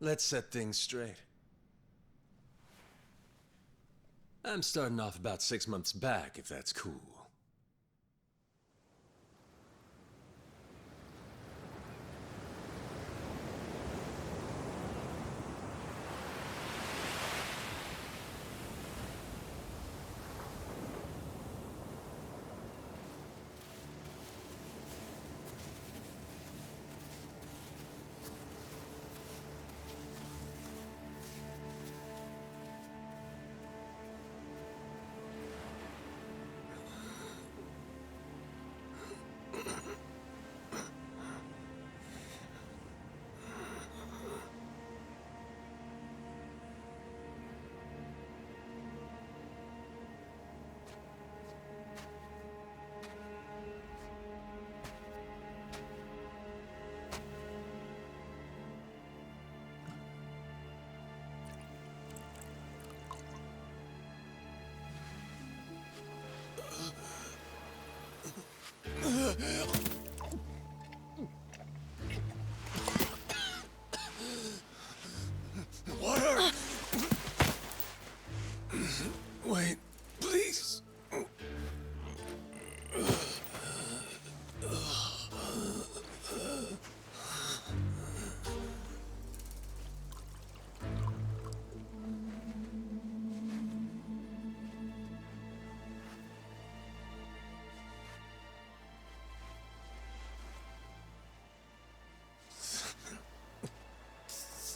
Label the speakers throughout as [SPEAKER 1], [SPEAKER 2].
[SPEAKER 1] let's set things straight. I'm starting off about 6 months back, if that's cool. Water! Wait, please.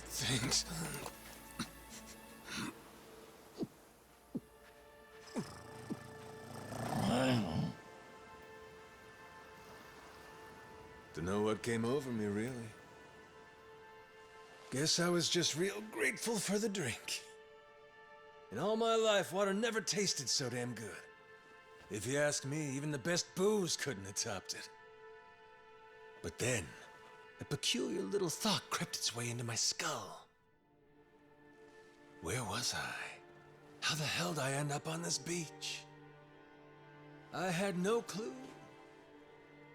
[SPEAKER 1] Thanks. Dunno what came over me, really. Guess I was just real grateful for the drink. In all my life, water never tasted so damn good. If you ask me, even the best booze couldn't have topped it. But then, a peculiar little thought crept its way into my skull. Where was I? How the hell did I end up on this beach? I had no clue.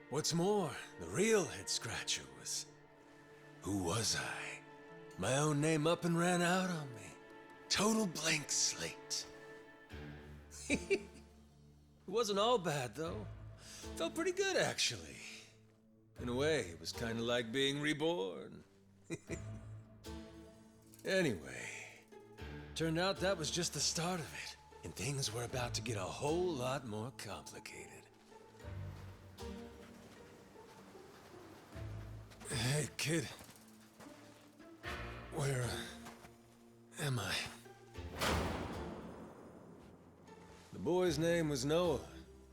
[SPEAKER 1] What's more, the real head-scratcher was, who was I? My own name up and ran out on me. Total blank slate. It wasn't all bad, though. Felt pretty good, actually. In a way, it was kind of like being reborn. Anyway, turned out that was just the start of it, and things were about to get a whole lot more complicated. Hey, kid. Where am I? The boy's name was Noah,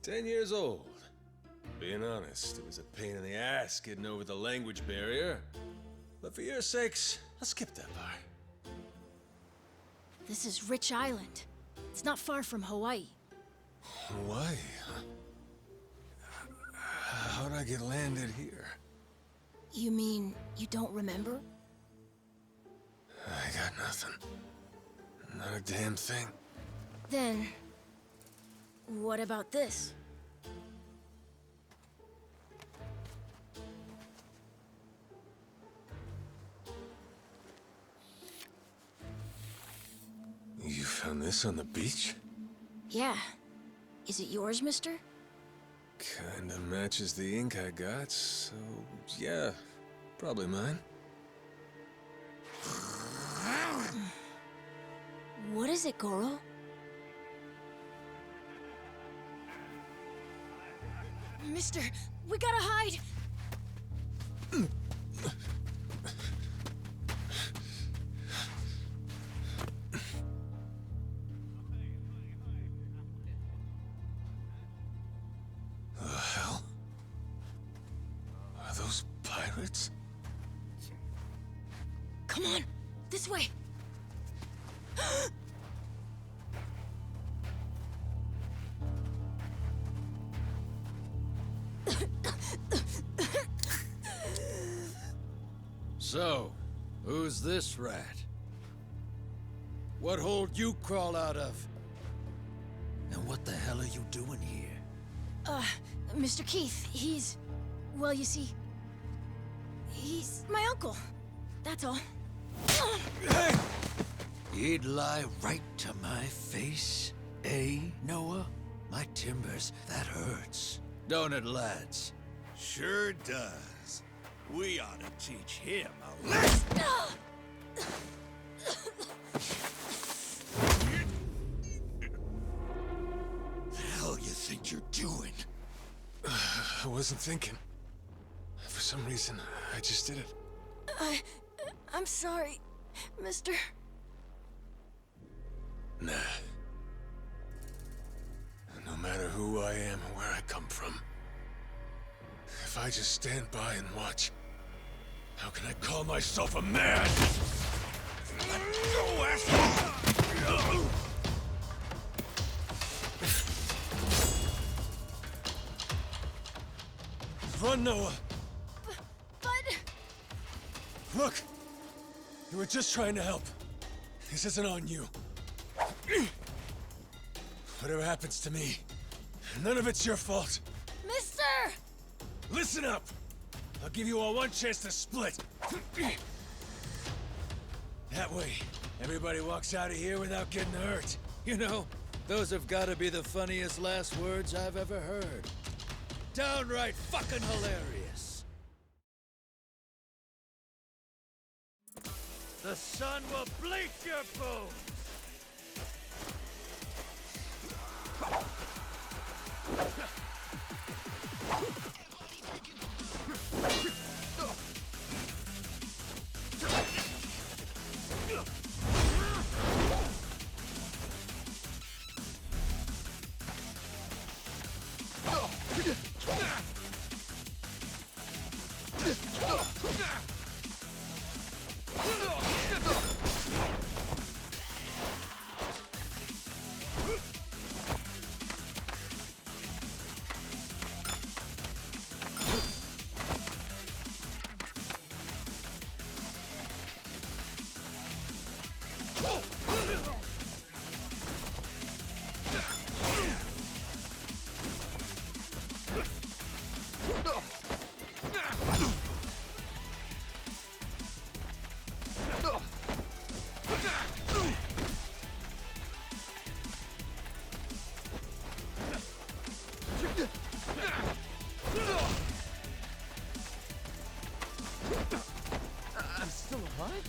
[SPEAKER 1] 10 years old. Being honest, it was a pain in the ass getting over the language barrier. But for your sakes, I'll skip that part.
[SPEAKER 2] This is Rich Island. It's not far from Hawaii.
[SPEAKER 1] Hawaii, huh? How'd I get landed here?
[SPEAKER 2] You mean you don't remember?
[SPEAKER 1] I got nothing. Not a damn thing.
[SPEAKER 2] Then, what about this?
[SPEAKER 1] You found this on the beach?
[SPEAKER 2] Yeah. Is it yours, mister?
[SPEAKER 1] Kinda matches the ink I got, so yeah, probably mine.
[SPEAKER 2] What is it, Goro? Mister, we gotta hide!
[SPEAKER 1] The hell? Are those pirates?
[SPEAKER 2] Come on, this way!
[SPEAKER 3] So, who's this rat? What hole you crawl out of? And what the hell are you doing here?
[SPEAKER 2] Mr. Keith, well, you see, he's my uncle. That's all.
[SPEAKER 1] Hey!
[SPEAKER 3] You'd lie right to my face, eh, Noah? My timbers, that hurts. Don't it, lads?
[SPEAKER 4] Sure does. We ought to teach him a lesson.
[SPEAKER 3] The hell you think you're doing?
[SPEAKER 1] I wasn't thinking. For some reason, I just did it.
[SPEAKER 2] I'm sorry, mister.
[SPEAKER 1] Nah. No matter who I am or where I come from, if I just stand by and watch, how can I call myself a man?
[SPEAKER 4] Let go, asshole!
[SPEAKER 1] Run, Noah!
[SPEAKER 2] But...
[SPEAKER 1] Look! You were just trying to help. This isn't on you. Whatever happens to me, none of it's your fault.
[SPEAKER 2] Mister!
[SPEAKER 1] Listen up! I'll give you all one chance to split. That way, everybody walks out of here without getting hurt.
[SPEAKER 3] You know, those have got to be the funniest last words I've ever heard. Downright fucking hilarious. The sun will bleach your bones!
[SPEAKER 5] I'm still alive?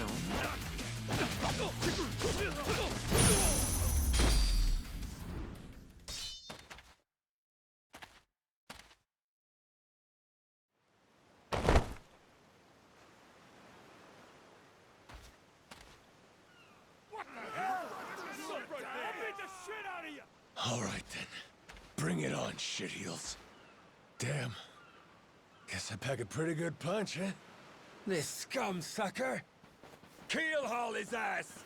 [SPEAKER 5] know.
[SPEAKER 1] All right then. Bring it on, shitheels. Damn. Guess I pack a pretty good punch, huh?
[SPEAKER 4] This scum sucker! Keel haul his ass!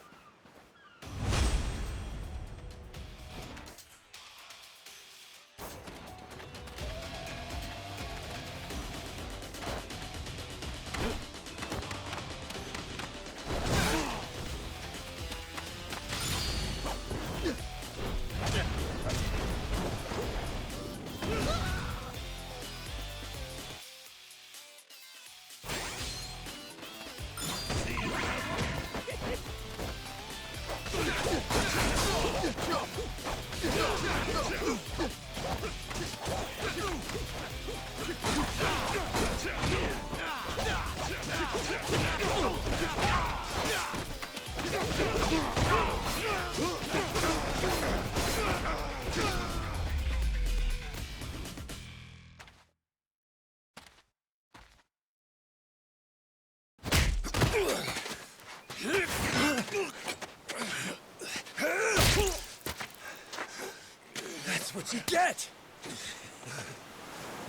[SPEAKER 1] That's what you get!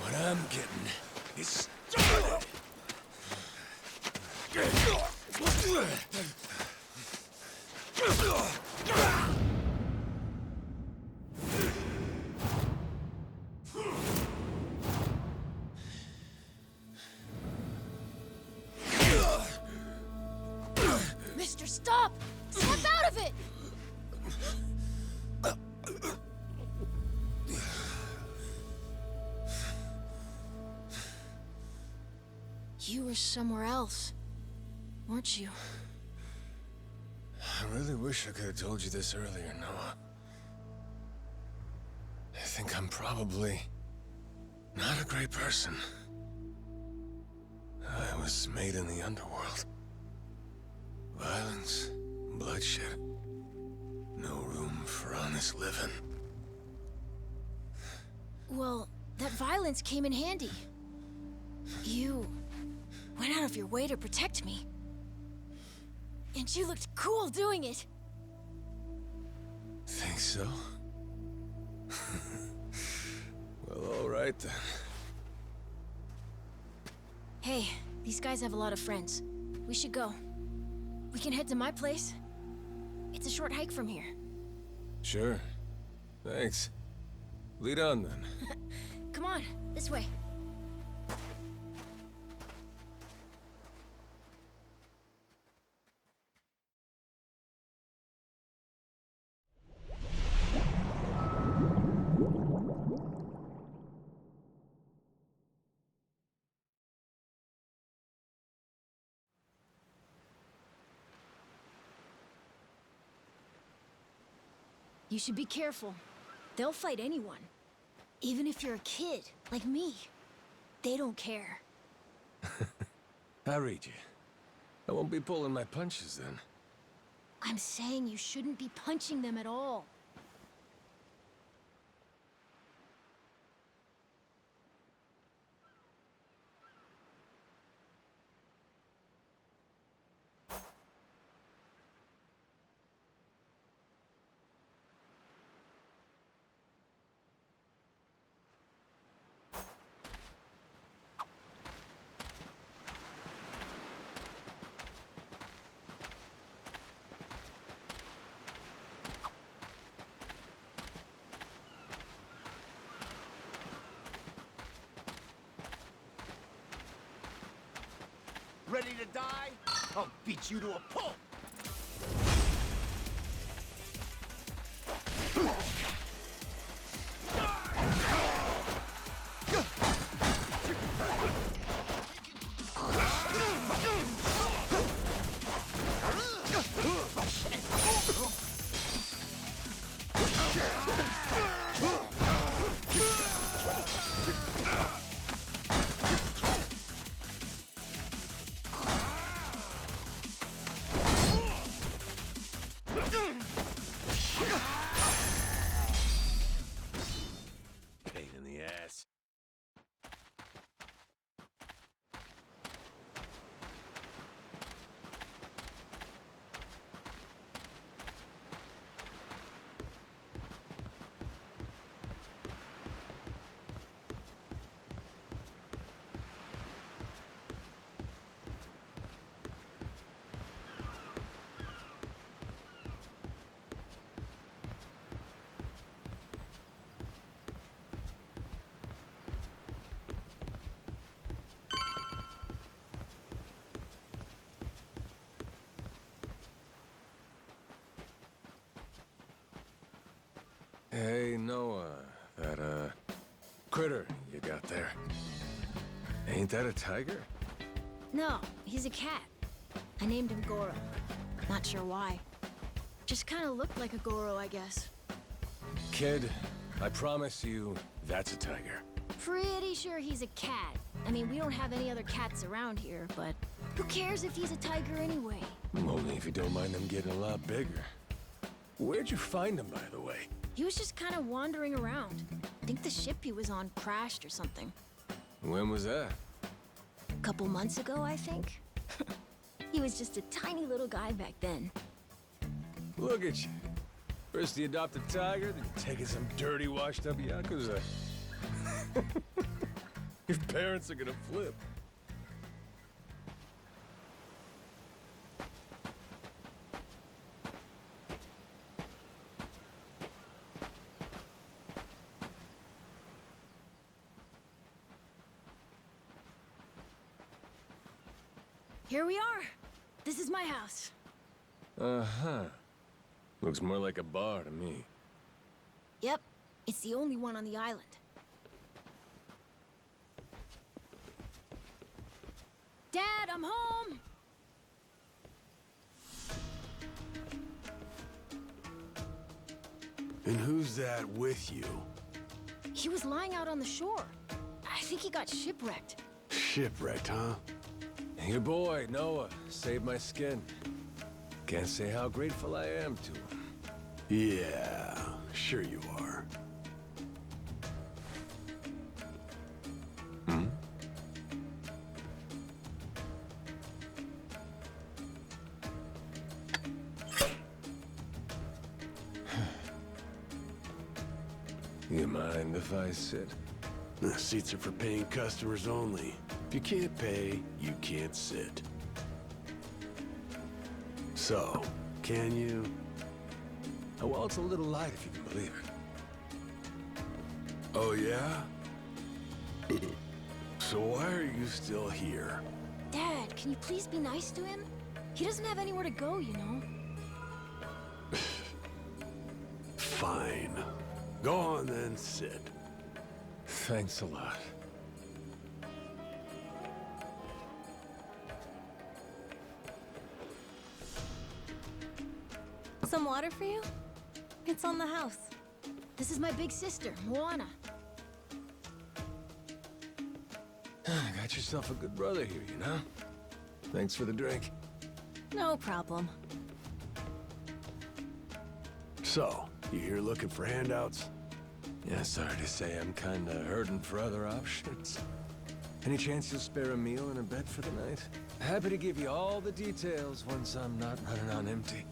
[SPEAKER 1] What I'm getting is started!
[SPEAKER 2] Mister, stop! Snap out of it! You were somewhere else, weren't you?
[SPEAKER 1] I really wish I could have told you this earlier, Noah. I think I'm probably not a great person. I was made in the underworld. Violence, bloodshed. No room for honest living.
[SPEAKER 2] Well, that violence came in handy. You went out of your way to protect me. And you looked cool doing it.
[SPEAKER 1] Think so? Well, all right then.
[SPEAKER 2] Hey, these guys have a lot of friends. We should go. We can head to my place. It's a short hike from here.
[SPEAKER 1] Sure. Thanks. Lead on then.
[SPEAKER 2] Come on, this way. You should be careful. They'll fight anyone. Even if you're a kid, like me. They don't care.
[SPEAKER 1] I read you. I won't be pulling my punches then.
[SPEAKER 2] I'm saying you shouldn't be punching them at all.
[SPEAKER 5] Ready to die? I'll beat you to a pulp!
[SPEAKER 1] Hey, Noah, that, critter you got there. Ain't that a tiger?
[SPEAKER 2] No, he's a cat. I named him Goro. Not sure why. Just kind of looked like a Goro, I guess.
[SPEAKER 1] Kid, I promise you, that's a tiger.
[SPEAKER 2] Pretty sure he's a cat. I mean, we don't have any other cats around here, but who cares if he's a tiger anyway?
[SPEAKER 1] Only if you don't mind them getting a lot bigger. Where'd you find him, by the way?
[SPEAKER 2] He was just kind of wandering around. I think the ship he was on crashed or something.
[SPEAKER 1] When was that?
[SPEAKER 2] A couple months ago, I think. He was just a tiny little guy back then.
[SPEAKER 1] Look at you. First you adopt a tiger, then you're taking some dirty, washed-up Yakuza. Your parents are gonna flip.
[SPEAKER 2] Here we are. This is my house.
[SPEAKER 1] Uh-huh. Looks more like a bar to me.
[SPEAKER 2] Yep, it's the only one on the island. Dad, I'm home!
[SPEAKER 6] And who's that with you?
[SPEAKER 2] He was lying out on the shore. I think he got shipwrecked.
[SPEAKER 6] Shipwrecked, huh?
[SPEAKER 1] Your boy, Noah, saved my skin. Can't say how grateful I am to him.
[SPEAKER 6] Yeah, sure you are.
[SPEAKER 1] Hmm? You mind if I sit?
[SPEAKER 6] The seats are for paying customers only. If you can't pay, you can't sit. So, can you?
[SPEAKER 1] Oh, well, it's a little light if you can believe it.
[SPEAKER 6] Oh, yeah? So why are you still here?
[SPEAKER 2] Dad, can you please be nice to him? He doesn't have anywhere to go, you know.
[SPEAKER 6] Fine. Go on then, sit.
[SPEAKER 1] Thanks a lot.
[SPEAKER 7] Some water for you? It's on the house.
[SPEAKER 2] This is my big sister, Moana.
[SPEAKER 1] Got yourself a good brother here, you know? Thanks for the drink.
[SPEAKER 7] No problem.
[SPEAKER 6] So, you here looking for handouts?
[SPEAKER 1] Yeah, sorry to say I'm kinda hurting for other options. Any chance you'll spare a meal and a bed for the night? Happy to give you all the details once I'm not running on empty.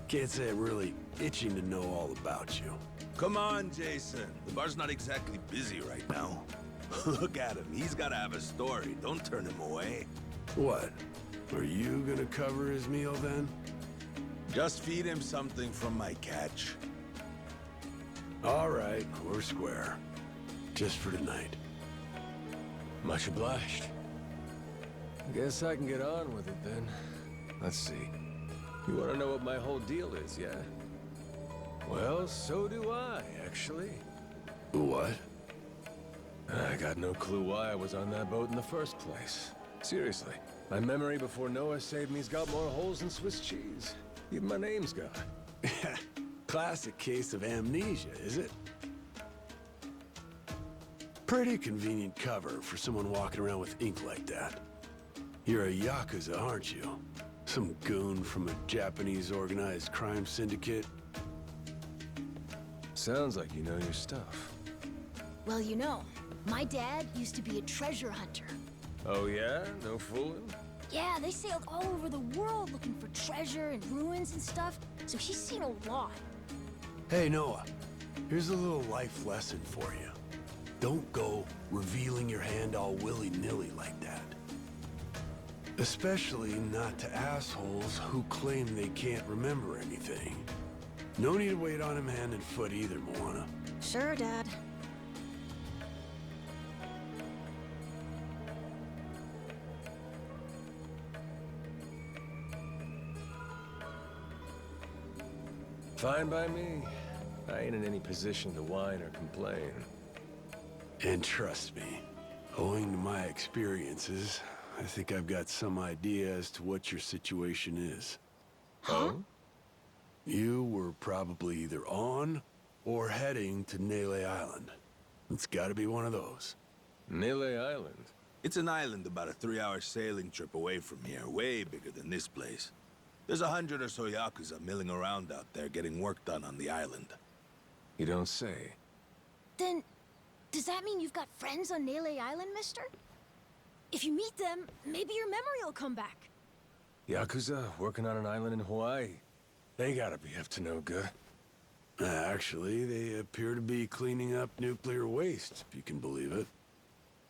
[SPEAKER 6] Can't say I'm really itching to know all about you.
[SPEAKER 4] Come on, Jason. The bar's not exactly busy right now. Look at him. He's gotta have a story. Don't turn him away.
[SPEAKER 6] What? Are you gonna cover his meal then?
[SPEAKER 4] Just feed him something from my catch.
[SPEAKER 6] All right, we're square. Just for tonight.
[SPEAKER 1] Much obliged. Guess I can get on with it then. Let's see. You want to know what my whole deal is, yeah? Well, so do I, actually.
[SPEAKER 6] What?
[SPEAKER 1] I got no clue why I was on that boat in the first place. Seriously. My memory before Noah saved me's got more holes than Swiss cheese. Even my name's gone.
[SPEAKER 6] Classic case of amnesia, is it? Pretty convenient cover for someone walking around with ink like that. You're a Yakuza, aren't you? Some goon from a Japanese organized crime syndicate?
[SPEAKER 1] Sounds like you know your stuff.
[SPEAKER 2] Well, you know, my dad used to be a treasure hunter.
[SPEAKER 1] Oh yeah? No fooling?
[SPEAKER 2] Yeah, they sailed all over the world looking for treasure and ruins and stuff, so he's seen a lot.
[SPEAKER 6] Hey, Noah. Here's a little life lesson for you. Don't go revealing your hand all willy-nilly like that. Especially not to assholes who claim they can't remember anything. No need to wait on him hand and foot either, Moana.
[SPEAKER 7] Sure, Dad.
[SPEAKER 1] Fine by me. I ain't in any position to whine or complain.
[SPEAKER 6] And trust me, owing to my experiences, I think I've got some idea as to what your situation is.
[SPEAKER 1] Huh?
[SPEAKER 6] You were probably either on or heading to Nele Island. It's gotta be one of those.
[SPEAKER 1] Nele Island?
[SPEAKER 4] It's an island about a 3-hour sailing trip away from here, way bigger than this place. There's 100 or so Yakuza milling around out there getting work done on the island.
[SPEAKER 1] You don't say.
[SPEAKER 2] Then, does that mean you've got friends on Nele Island, mister? If you meet them, maybe your memory will come back.
[SPEAKER 1] Yakuza working on an island in Hawaii? They gotta be up to no good.
[SPEAKER 6] Actually, they appear to be cleaning up nuclear waste, if you can believe it.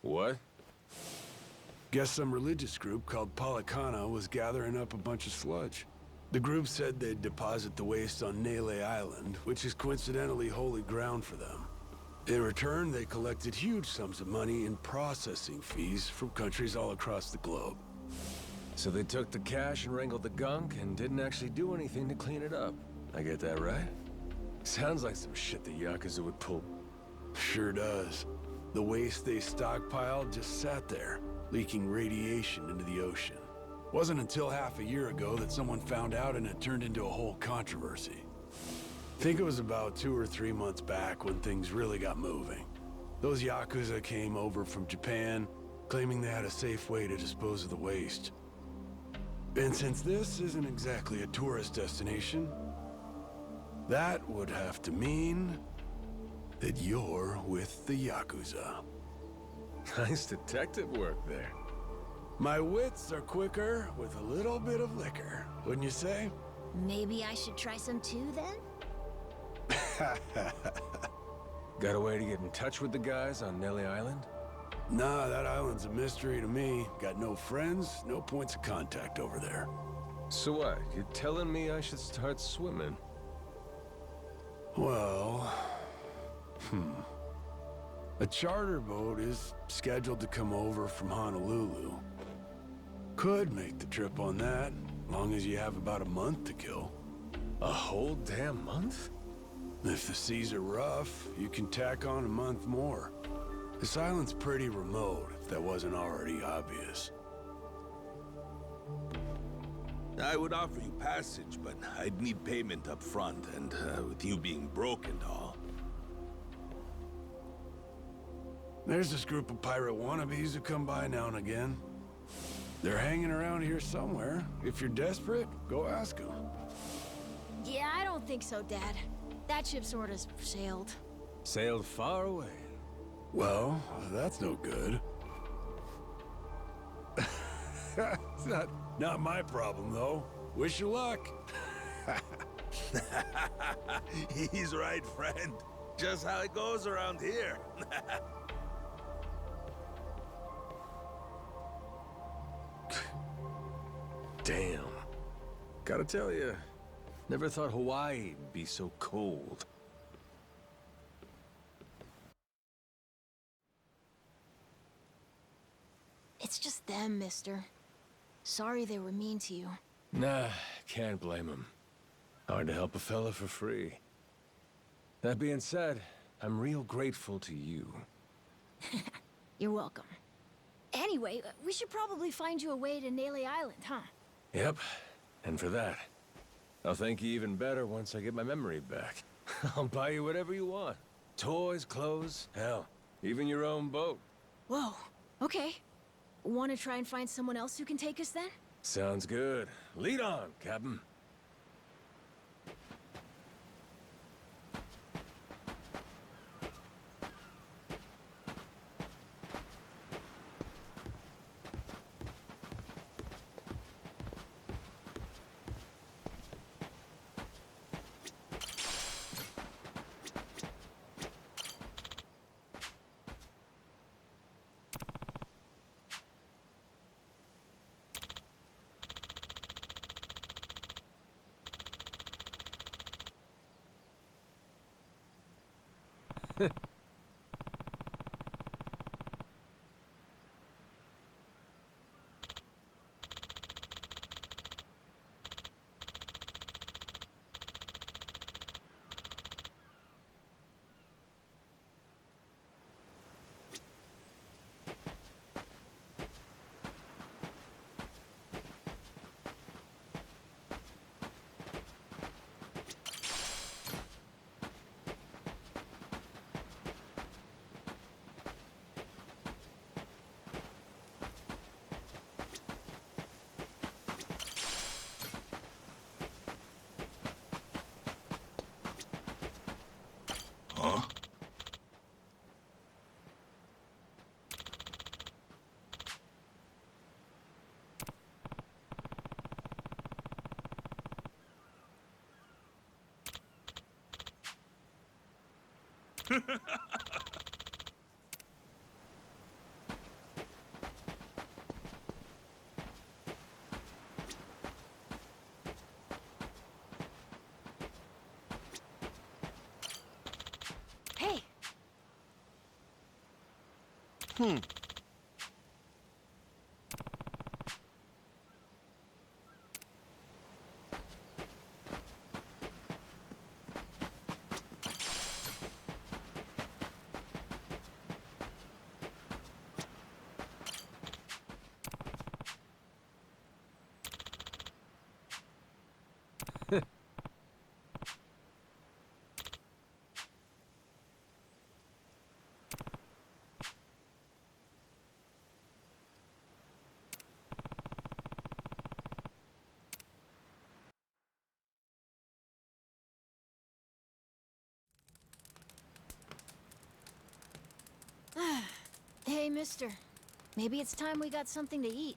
[SPEAKER 1] What?
[SPEAKER 6] Guess some religious group called Policana was gathering up a bunch of sludge. The group said they'd deposit the waste on Nele Island, which is coincidentally holy ground for them. In return, they collected huge sums of money in processing fees from countries all across the globe.
[SPEAKER 1] So they took the cash and wrangled the gunk and didn't actually do anything to clean it up. I get that right? Sounds like some shit the Yakuza would pull.
[SPEAKER 6] Sure does. The waste they stockpiled just sat there, leaking radiation into the ocean. Wasn't until half a year ago that someone found out and it turned into a whole controversy. Think it was about 2 or 3 months back when things really got moving. Those Yakuza came over from Japan, claiming they had a safe way to dispose of the waste. And since this isn't exactly a tourist destination, that would have to mean that you're with the Yakuza.
[SPEAKER 1] Nice detective work there.
[SPEAKER 6] My wits are quicker with a little bit of liquor, wouldn't you say?
[SPEAKER 2] Maybe I should try some too, then?
[SPEAKER 1] Got a way to get in touch with the guys on Nele Island?
[SPEAKER 6] Nah, that island's a mystery to me. Got no friends, no points of contact over there.
[SPEAKER 1] So what? You're telling me I should start swimming?
[SPEAKER 6] Well... A charter boat is scheduled to come over from Honolulu. Could make the trip on that, long as you have about a month to kill.
[SPEAKER 1] A whole damn month?
[SPEAKER 6] If the seas are rough, you can tack on a month more. This island's pretty remote, if that wasn't already obvious.
[SPEAKER 4] I would offer you passage, but I'd need payment up front, and with you being broke and all.
[SPEAKER 6] There's this group of pirate wannabes who come by now and again. They're hanging around here somewhere. If you're desperate, go ask them.
[SPEAKER 2] Yeah, I don't think so, Dad. That ship sort of sailed.
[SPEAKER 1] Sailed far away.
[SPEAKER 6] Well, that's no good. It's not my problem, though. Wish you luck.
[SPEAKER 4] He's right, friend. Just how it goes around here.
[SPEAKER 1] Damn. Gotta tell you, never thought Hawaii would be so cold.
[SPEAKER 2] It's just them, mister. Sorry they were mean to you.
[SPEAKER 1] Nah, can't blame him. Hard to help a fella for free. That being said, I'm real grateful to you.
[SPEAKER 2] You're welcome. Anyway, we should probably find you a way to Nele Island, huh?
[SPEAKER 1] Yep, and for that, I'll thank you even better once I get my memory back. I'll buy you whatever you want. Toys, clothes, hell, even your own boat.
[SPEAKER 2] Whoa, okay. Want to try and find someone else who can take us then?
[SPEAKER 1] Sounds good. Lead on, Captain.
[SPEAKER 2] Hey, hey, mister. Maybe it's time we got something to eat.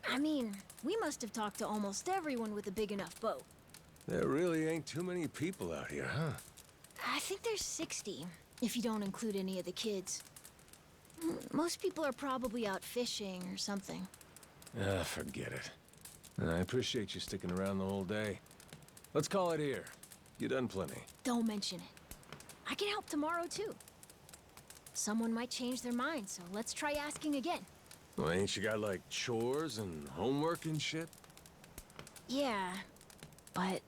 [SPEAKER 2] I mean, we must have talked to almost everyone with a big enough boat.
[SPEAKER 1] There really ain't too many people out here, huh?
[SPEAKER 2] I think there's 60, if you don't include any of the kids. Most people are probably out fishing or something.
[SPEAKER 1] Ah, forget it. I appreciate you sticking around the whole day. Let's call it here. You done plenty.
[SPEAKER 2] Don't mention it. I can help tomorrow, too. Someone might change their mind, so let's try asking again.
[SPEAKER 1] Well, ain't you got, like, chores and homework and shit?
[SPEAKER 2] Yeah, but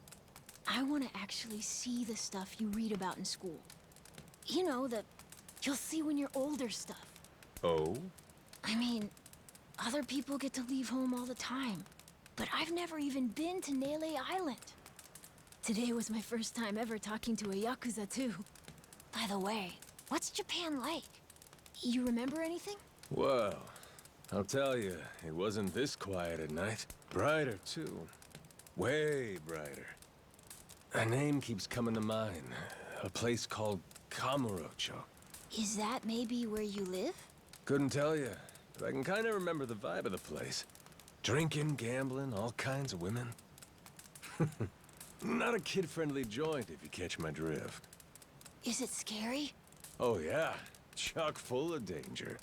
[SPEAKER 2] I want to actually see the stuff you read about in school. You know, the you'll see when you're older stuff.
[SPEAKER 1] Oh?
[SPEAKER 2] I mean, other people get to leave home all the time, but I've never even been to Nele Island. Today was my first time ever talking to a Yakuza, too. By the way, what's Japan like? You remember anything?
[SPEAKER 1] Well, I'll tell you, it wasn't this quiet at night. Brighter, too. Way brighter. A name keeps coming to mind. A place called Kamurocho.
[SPEAKER 2] Is that maybe where you live?
[SPEAKER 1] Couldn't tell you, but I can kind of remember the vibe of the place. Drinking, gambling, all kinds of women. Not a kid-friendly joint, if you catch my drift.
[SPEAKER 2] Is it scary?
[SPEAKER 1] Oh yeah, chock full of danger.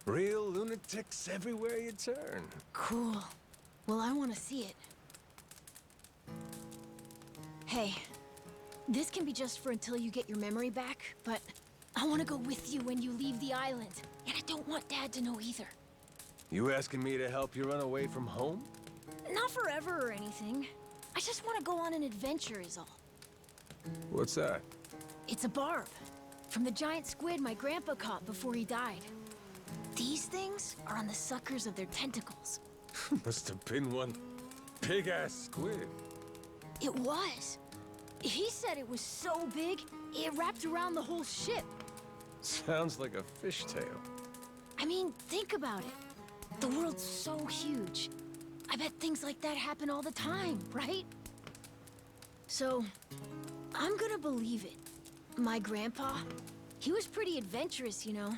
[SPEAKER 1] Real lunatics everywhere you turn.
[SPEAKER 2] Cool. Well, I want to see it. Hey, this can be just for until you get your memory back, but I want to go with you when you leave the island. And I don't want Dad to know either.
[SPEAKER 1] You asking me to help you run away from home?
[SPEAKER 2] Not forever or anything. I just want to go on an adventure is all.
[SPEAKER 1] What's that?
[SPEAKER 2] It's a barb. From the giant squid my grandpa caught before he died. These things are on the suckers of their tentacles.
[SPEAKER 1] Must have been one big-ass squid.
[SPEAKER 2] It was. He said it was so big, it wrapped around the whole ship.
[SPEAKER 1] Sounds like a fishtail.
[SPEAKER 2] I mean, think about it. The world's so huge. I bet things like that happen all the time, right? So, I'm gonna believe it. My grandpa, he was pretty adventurous, you know.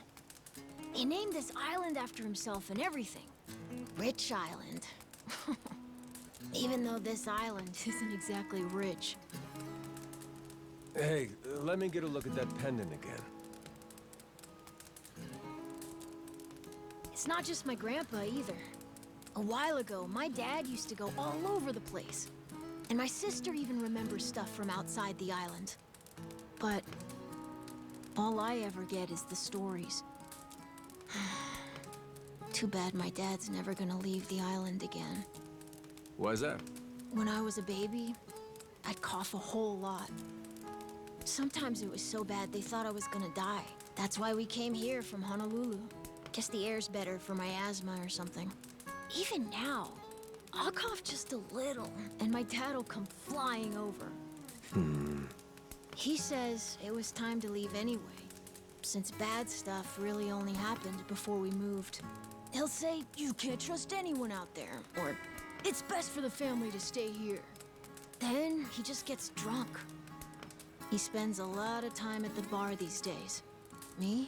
[SPEAKER 2] He named this island after himself and everything. Rich Island. Even though this island isn't exactly rich.
[SPEAKER 1] Hey, let me get a look at that pendant again.
[SPEAKER 2] It's not just my grandpa either. A while ago, my dad used to go all over the place. And my sister even remembers stuff from outside the island. But all I ever get is the stories. Too bad my dad's never gonna leave the island again.
[SPEAKER 1] Why's that?
[SPEAKER 2] When I was a baby, I'd cough a whole lot. Sometimes it was so bad they thought I was gonna die. That's why we came here from Honolulu. Guess the air's better for my asthma or something. Even now, I'll cough just a little, and my dad'll come flying over. He says it was time to leave anyway, since bad stuff really only happened before we moved. He'll say, you can't trust anyone out there, or it's best for the family to stay here. Then he just gets drunk. He spends a lot of time at the bar these days. Me?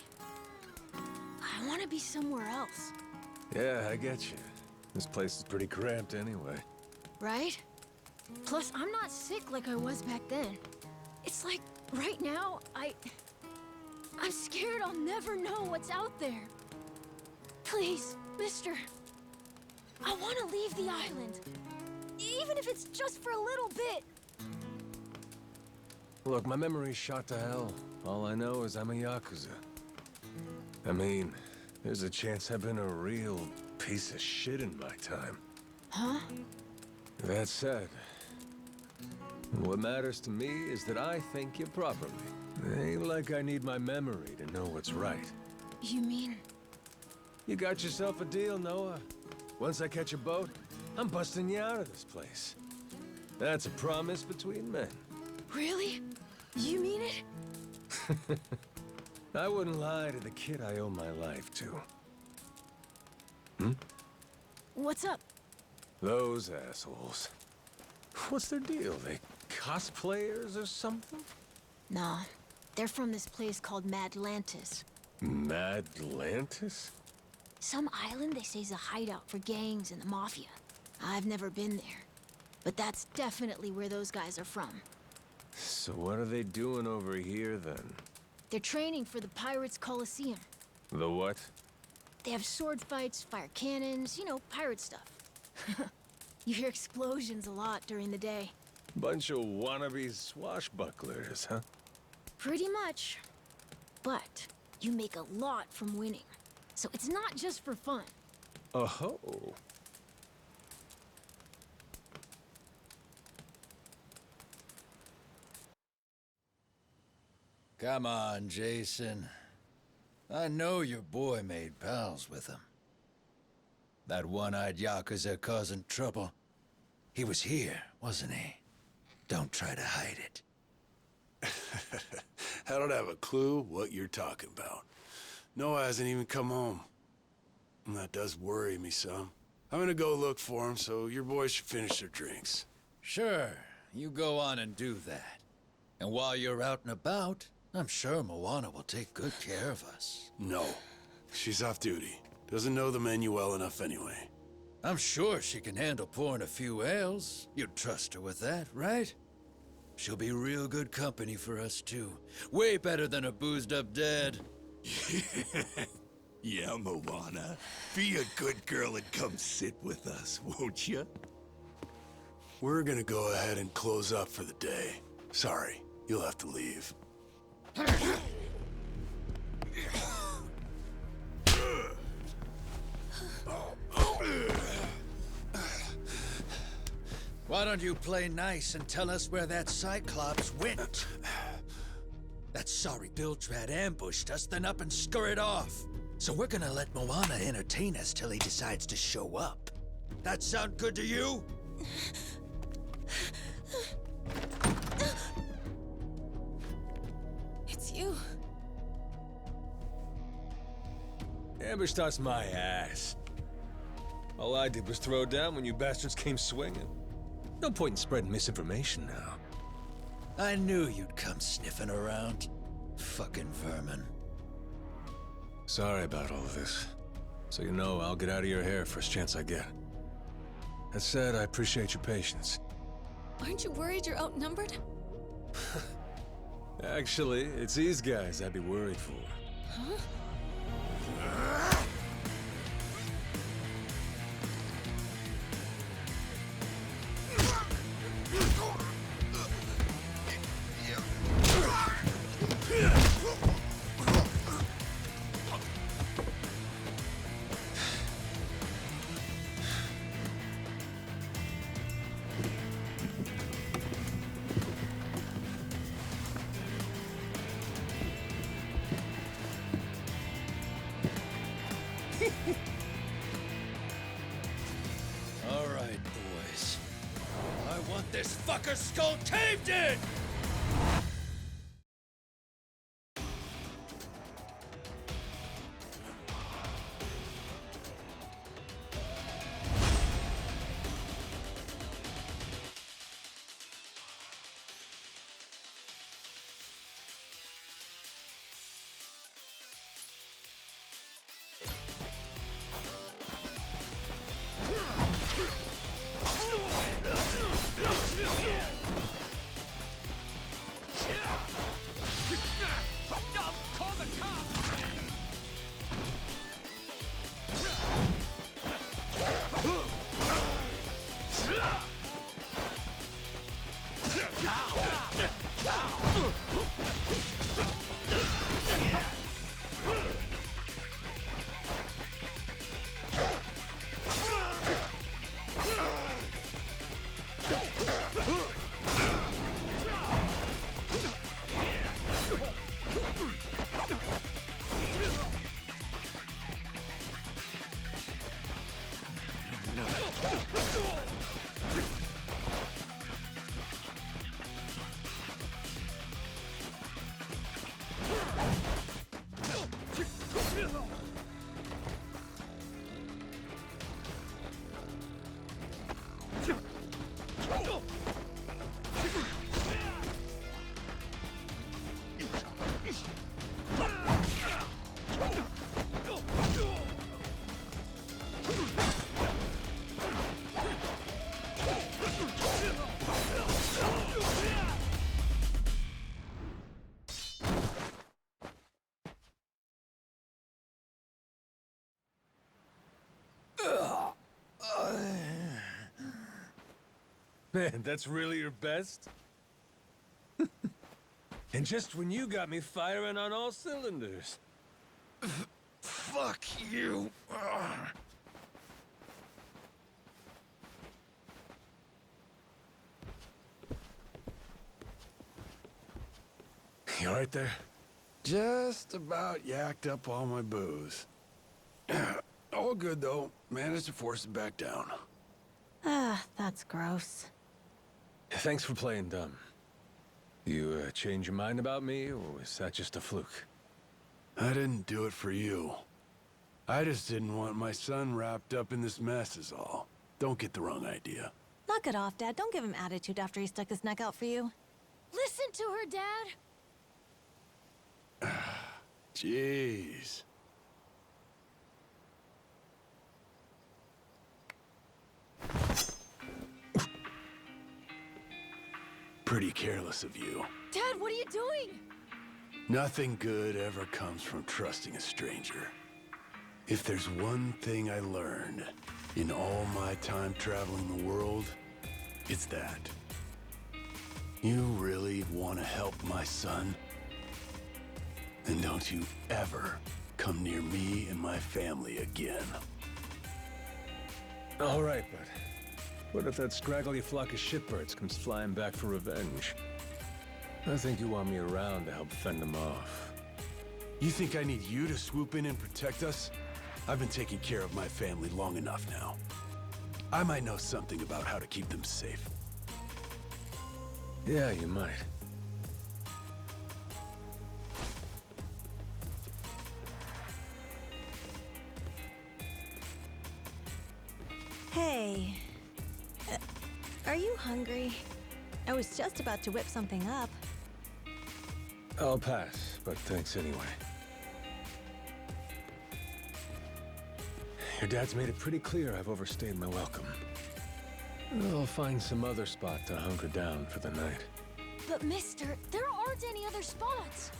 [SPEAKER 2] I want to be somewhere else.
[SPEAKER 1] Yeah, I get you. This place is pretty cramped anyway.
[SPEAKER 2] Right? Plus, I'm not sick like I was back then. It's like, right now, I'm scared I'll never know what's out there. Please, mister. I want to leave the island. Even if it's just for a little bit.
[SPEAKER 1] Look, my memory's shot to hell. All I know is I'm a Yakuza. I mean, there's a chance I've been a real piece of shit in my time.
[SPEAKER 2] Huh?
[SPEAKER 1] That said, what matters to me is that I think you properly. It ain't like I need my memory to know what's right.
[SPEAKER 2] You mean?
[SPEAKER 1] You got yourself a deal, Noah. Once I catch a boat, I'm busting you out of this place. That's a promise between men.
[SPEAKER 2] Really? You mean it?
[SPEAKER 1] I wouldn't lie to the kid I owe my life to. Hmm?
[SPEAKER 2] What's up?
[SPEAKER 1] Those assholes. What's their deal? They cosplayers or something?
[SPEAKER 2] Nah, they're from this place called Madlantis.
[SPEAKER 1] Madlantis?
[SPEAKER 2] Some island they say's a hideout for gangs and the mafia. I've never been there, but that's definitely where those guys are from.
[SPEAKER 1] So what are they doing over here, then?
[SPEAKER 2] They're training for the Pirates Coliseum.
[SPEAKER 1] The what?
[SPEAKER 2] They have sword fights, fire cannons, you know, pirate stuff. You hear explosions a lot during the day.
[SPEAKER 1] Bunch of wannabe swashbucklers, huh?
[SPEAKER 2] Pretty much. But you make a lot from winning. So it's not just for fun.
[SPEAKER 1] Oh-ho.
[SPEAKER 3] Come on, Jason. I know your boy made pals with him. That one-eyed Yakuza causing trouble. He was here, wasn't he? Don't try to hide it.
[SPEAKER 6] I don't have a clue what you're talking about. Noah hasn't even come home. And that does worry me some. I'm gonna go look for him, so your boys should finish their drinks.
[SPEAKER 3] Sure, you go on and do that. And while you're out and about, I'm sure Moana will take good care of us.
[SPEAKER 6] No. She's off duty. Doesn't know the menu well enough anyway.
[SPEAKER 3] I'm sure she can handle pouring a few ales. You'd trust her with that, right? She'll be real good company for us, too. Way better than a boozed-up dad.
[SPEAKER 4] Yeah, Moana. Be a good girl and come sit with us, won't you?
[SPEAKER 6] We're gonna go ahead and close up for the day. Sorry, you'll have to leave.
[SPEAKER 3] Why don't you play nice and tell us where that Cyclops went? That sorry Biltrad ambushed us, then up and scurried off. So we're gonna let Moana entertain us till he decides to show up. That sound good to you?
[SPEAKER 7] It's you.
[SPEAKER 1] Ambushed us my ass. All I did was throw down when you bastards came swinging. No point in spreading misinformation now.
[SPEAKER 3] I knew you'd come sniffing around. Fucking vermin.
[SPEAKER 1] Sorry about all of this. So you know, I'll get out of your hair first chance I get. That said, I appreciate your patience.
[SPEAKER 7] Aren't you worried you're outnumbered?
[SPEAKER 1] Actually, it's these guys I'd be worried for.
[SPEAKER 7] Huh?
[SPEAKER 3] All right, boys. I want this fucker's skull caved in!
[SPEAKER 1] Man, that's really your best? And just when you got me firing on all cylinders.
[SPEAKER 3] Fuck you.
[SPEAKER 1] You all right there?
[SPEAKER 6] Just about yacked up all my booze. All good, though. Managed to force it back down.
[SPEAKER 2] Ah, that's gross.
[SPEAKER 1] Thanks for playing dumb. You change your mind about me, or was that just a fluke?
[SPEAKER 6] I didn't do it for you. I just didn't want my son wrapped up in this mess is all. Don't get the wrong idea.
[SPEAKER 8] Knock it off, Dad. Don't give him attitude after he stuck his neck out for you.
[SPEAKER 2] Listen to her, Dad.
[SPEAKER 6] Jeez. Pretty careless of you.
[SPEAKER 2] Dad, what are you doing?
[SPEAKER 6] Nothing good ever comes from trusting a stranger. If there's one thing I learned in all my time traveling the world, it's that. You really want to help my son? Then don't you ever come near me and my family again.
[SPEAKER 1] All right, but what if that scraggly flock of shitbirds comes flying back for revenge? I think you want me around to help fend them off.
[SPEAKER 6] You think I need you to swoop in and protect us? I've been taking care of my family long enough now. I might know something about how to keep them safe.
[SPEAKER 1] Yeah, you might.
[SPEAKER 8] Hey. Are you hungry? I was just about to whip something up.
[SPEAKER 1] I'll pass, but thanks anyway. Your dad's made it pretty clear I've overstayed my welcome. I'll find some other spot to hunker down for the night.
[SPEAKER 2] But mister, there aren't any other spots.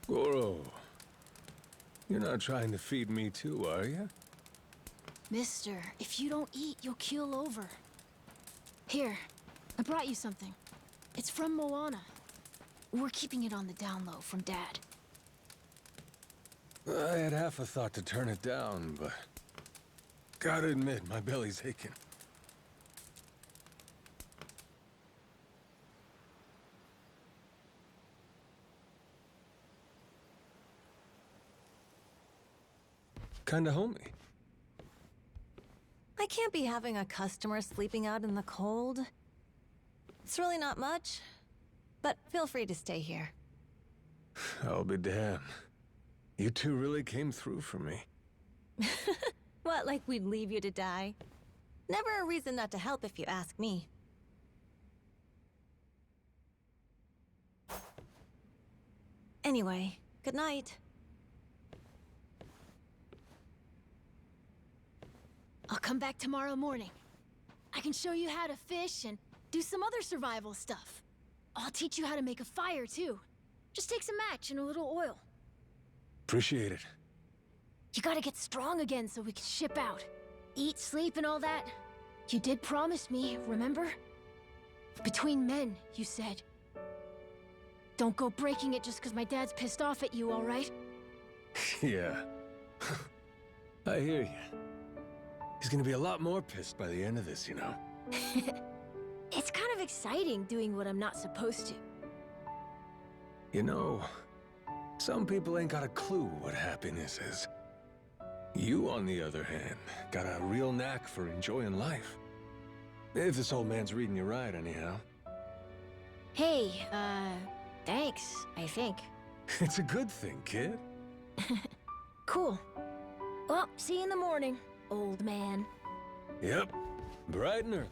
[SPEAKER 1] Goro, you're not trying to feed me too, are you?
[SPEAKER 2] Mister, if you don't eat, you'll keel over. Here, I brought you something. It's from Moana. We're keeping it on the down low from Dad.
[SPEAKER 1] I had half a thought to turn it down, but gotta admit, my belly's aching. Kinda homey.
[SPEAKER 8] I can't be having a customer sleeping out in the cold. It's really not much, but feel free to stay here.
[SPEAKER 1] I'll be damned. You two really came through for me.
[SPEAKER 8] What, like we'd leave you to die? Never a reason not to help if you ask me. Anyway, good night.
[SPEAKER 2] I'll come back tomorrow morning. I can show you how to fish and do some other survival stuff. I'll teach you how to make a fire, too. Just take some match and a little oil.
[SPEAKER 1] Appreciate it.
[SPEAKER 2] You gotta get strong again so we can ship out. Eat, sleep, and all that. You did promise me, remember? Between men, you said. Don't go breaking it just because my dad's pissed off at you, all right?
[SPEAKER 1] Yeah. I hear you. He's gonna be a lot more pissed by the end of this, you know?
[SPEAKER 2] It's kind of exciting doing what I'm not supposed to.
[SPEAKER 1] You know, some people ain't got a clue what happiness is. You, on the other hand, got a real knack for enjoying life. If this old man's reading you right, anyhow.
[SPEAKER 2] Hey, thanks, I think.
[SPEAKER 1] It's a good thing, kid.
[SPEAKER 2] Cool. Well, see you in the morning, old man.
[SPEAKER 1] Yep, bright and early.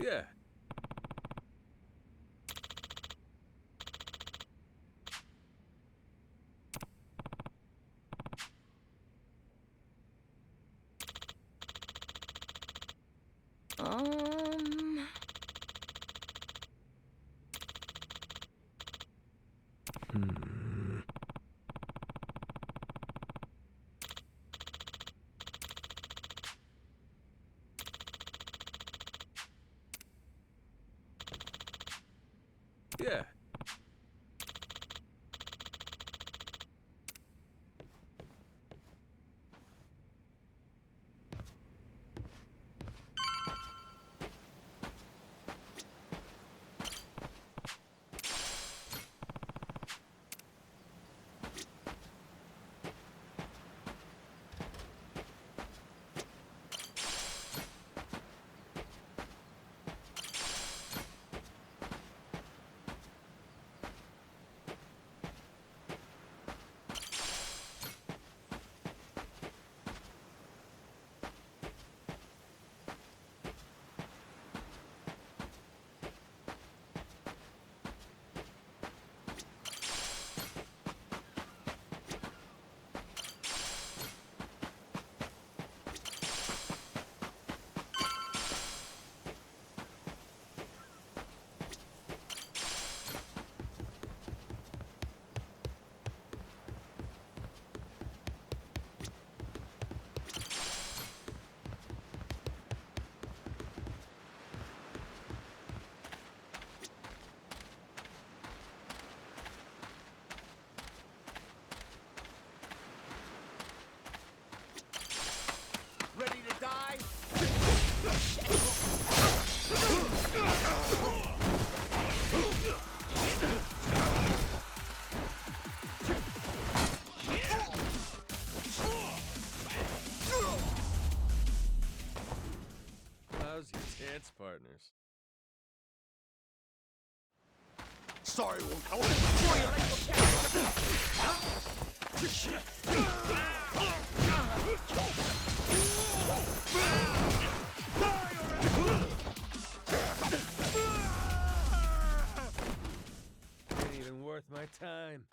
[SPEAKER 1] Yeah.
[SPEAKER 2] Um...
[SPEAKER 1] Yeah.
[SPEAKER 5] Ready to die?
[SPEAKER 1] How's your dance partners?
[SPEAKER 5] Sorry, won't I wanna destroy your
[SPEAKER 1] Ain't even worth my time.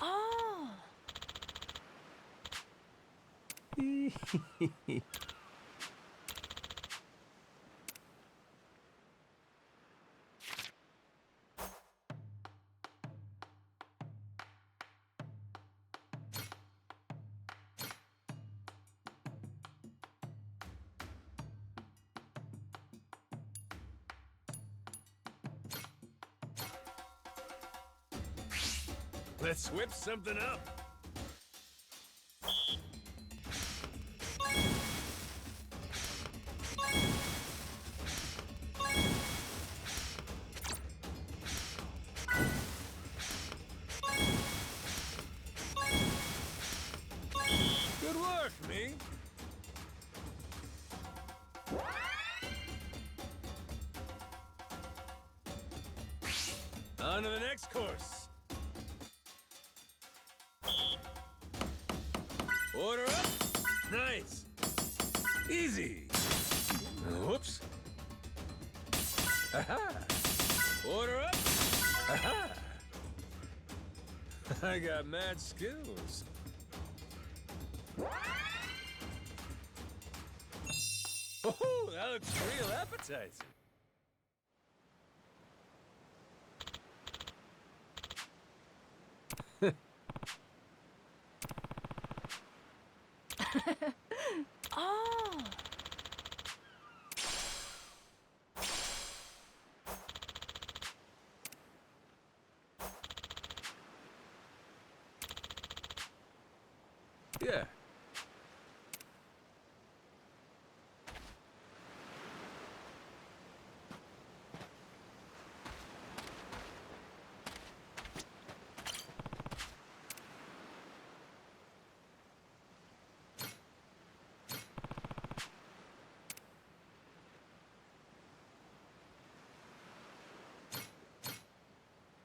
[SPEAKER 2] Oh!
[SPEAKER 1] Let's whip something up. Good work, me. On to the next course. Order up. Nice. Easy. Whoops. Aha. Order up. Aha. I got mad skills. Oh, that looks real appetizing.
[SPEAKER 2] Oh.
[SPEAKER 1] Yeah.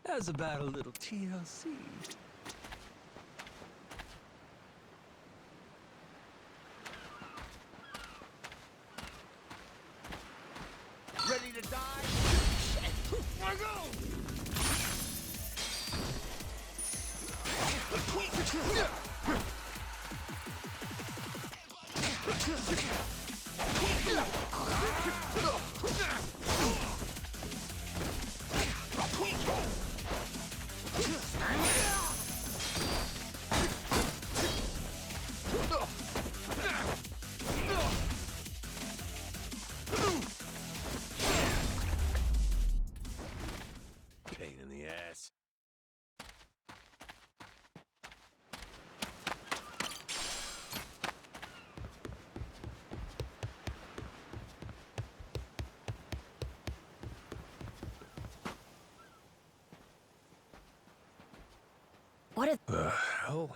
[SPEAKER 1] How's about a little TLC?
[SPEAKER 5] Ready to die? I go!
[SPEAKER 1] Pain in the ass.
[SPEAKER 2] What is...
[SPEAKER 1] The hell?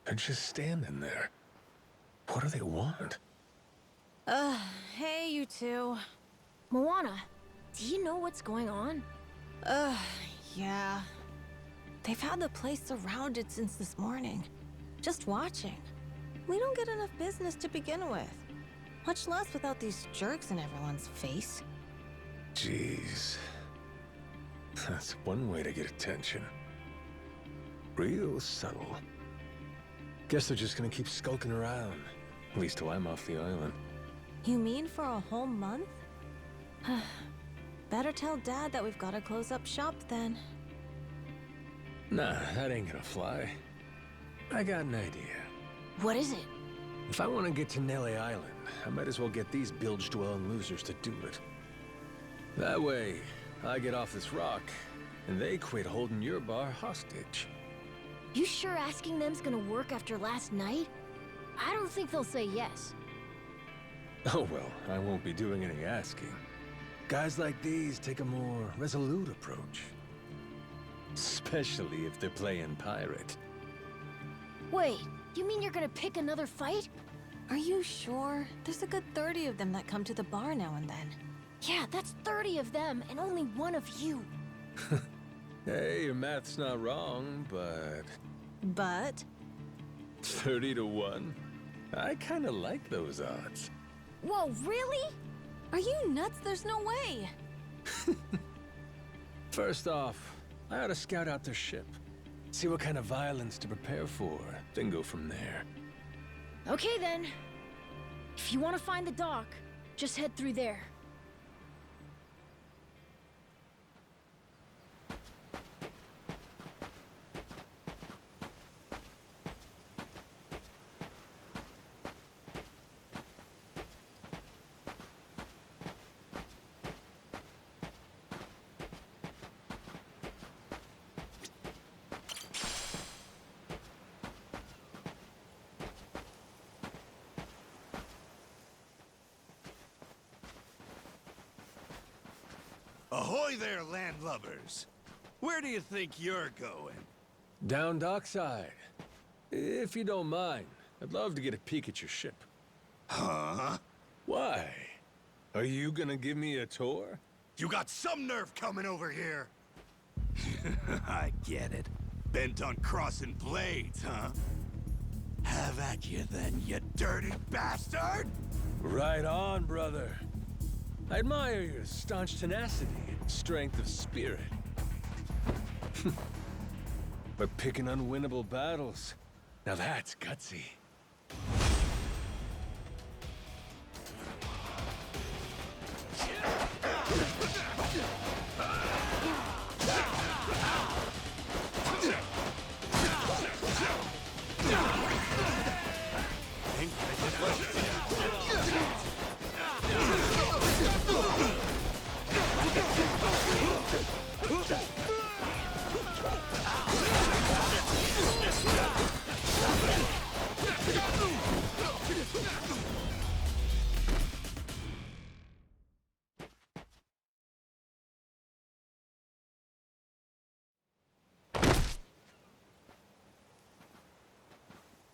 [SPEAKER 1] They're just standing there. What do they want?
[SPEAKER 8] Hey, you two.
[SPEAKER 2] Moana, do you know what's going on?
[SPEAKER 8] Yeah. They've had the place surrounded since this morning. Just watching. We don't get enough business to begin with. Much less without these jerks in everyone's face.
[SPEAKER 1] Jeez. That's one way to get attention. Real subtle. Guess they're just gonna keep skulking around. At least till I'm off the island.
[SPEAKER 8] You mean for a whole month? Better tell Dad that we've got to close up shop then.
[SPEAKER 1] Nah, that ain't gonna fly. I got an idea.
[SPEAKER 2] What is it?
[SPEAKER 1] If I want to get to Nelly Island, I might as well get these bilge-dwelling losers to do it. That way, I get off this rock, and they quit holding your bar hostage.
[SPEAKER 2] You sure asking them's gonna work after last night? I don't think they'll say yes.
[SPEAKER 1] Oh well, I won't be doing any asking. Guys like these take a more resolute approach. Especially if they're playing pirate.
[SPEAKER 2] Wait, you mean you're gonna pick another fight?
[SPEAKER 8] Are you sure? There's a good 30 of them that come to the bar now and then.
[SPEAKER 2] Yeah, that's 30 of them and only one of you.
[SPEAKER 1] Hey, your math's not wrong, but...
[SPEAKER 8] But?
[SPEAKER 1] 30 to 1? I kinda like those odds.
[SPEAKER 2] Whoa, really?
[SPEAKER 8] Are you nuts? There's no way.
[SPEAKER 1] First off, I ought to scout out their ship. See what kind of violence to prepare for, then go from there.
[SPEAKER 2] Okay then. If you want to find the dock, just head through there.
[SPEAKER 5] Ahoy there, landlubbers! Where do you think you're going?
[SPEAKER 1] Down dockside. If you don't mind, I'd love to get a peek at your ship.
[SPEAKER 5] Huh?
[SPEAKER 1] Why? Are you gonna give me a tour?
[SPEAKER 5] You got some nerve coming over here! I get it. Bent on crossing blades, huh? Have at you then, you dirty bastard!
[SPEAKER 1] Right on, brother. I admire your staunch tenacity and strength of spirit. But picking unwinnable battles, now that's gutsy.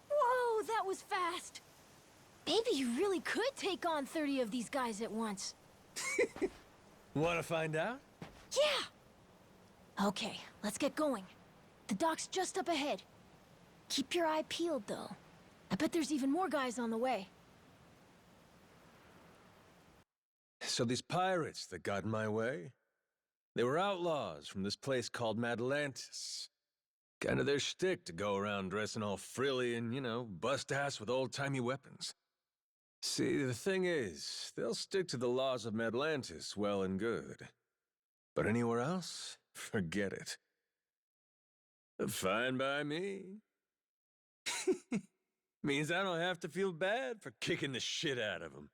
[SPEAKER 2] Whoa, that was fast! Baby, you really could take on 30 of these guys at once.
[SPEAKER 1] Wanna find out?
[SPEAKER 2] Yeah! Okay, let's get going. The dock's just up ahead. Keep your eye peeled, though. I bet there's even more guys on the way.
[SPEAKER 1] So these pirates that got in my way, they were outlaws from this place called Madlantis. Kind of their shtick to go around dressing all frilly and, you know, bust ass with old-timey weapons. See, the thing is, they'll stick to the laws of Madlantis well and good. But anywhere else, forget it. Fine by me. Means I don't have to feel bad for kicking the shit out of them.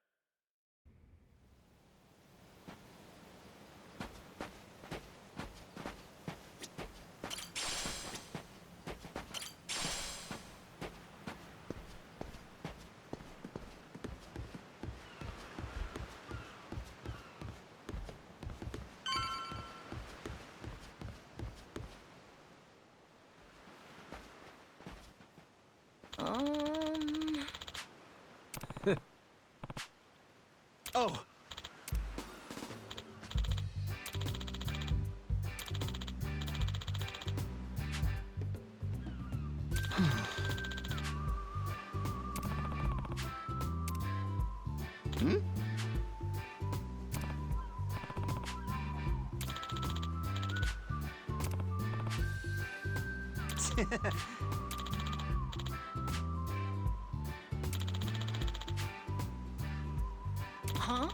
[SPEAKER 5] Oh! Hmm?
[SPEAKER 2] Huh?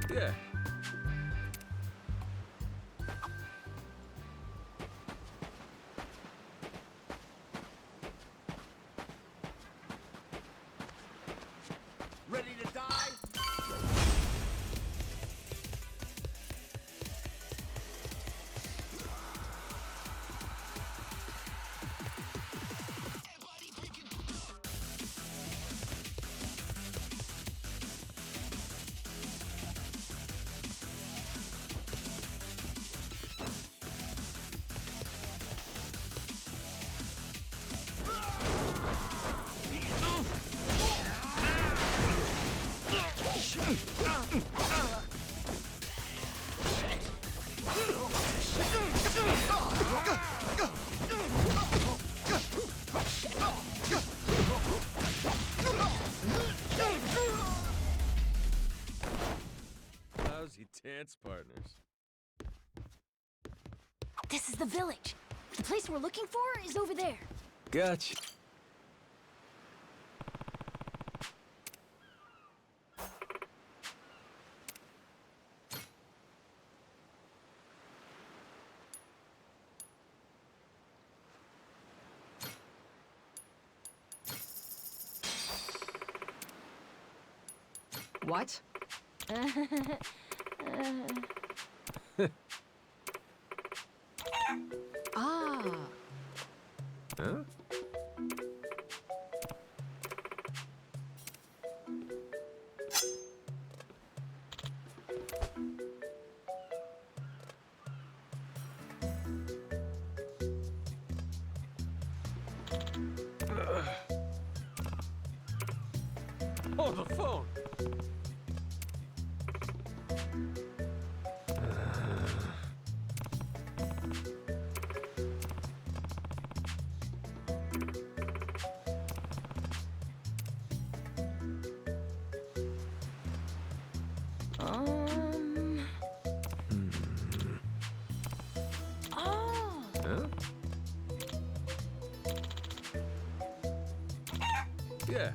[SPEAKER 1] Yeah.
[SPEAKER 5] Ready to die?
[SPEAKER 1] Lousy dance partners.
[SPEAKER 2] This is the village. The place we're looking for is over there.
[SPEAKER 1] Gotcha.
[SPEAKER 9] What? Ah.
[SPEAKER 1] Huh? Oh, the phone!
[SPEAKER 8] Oh.
[SPEAKER 1] Huh? Yeah.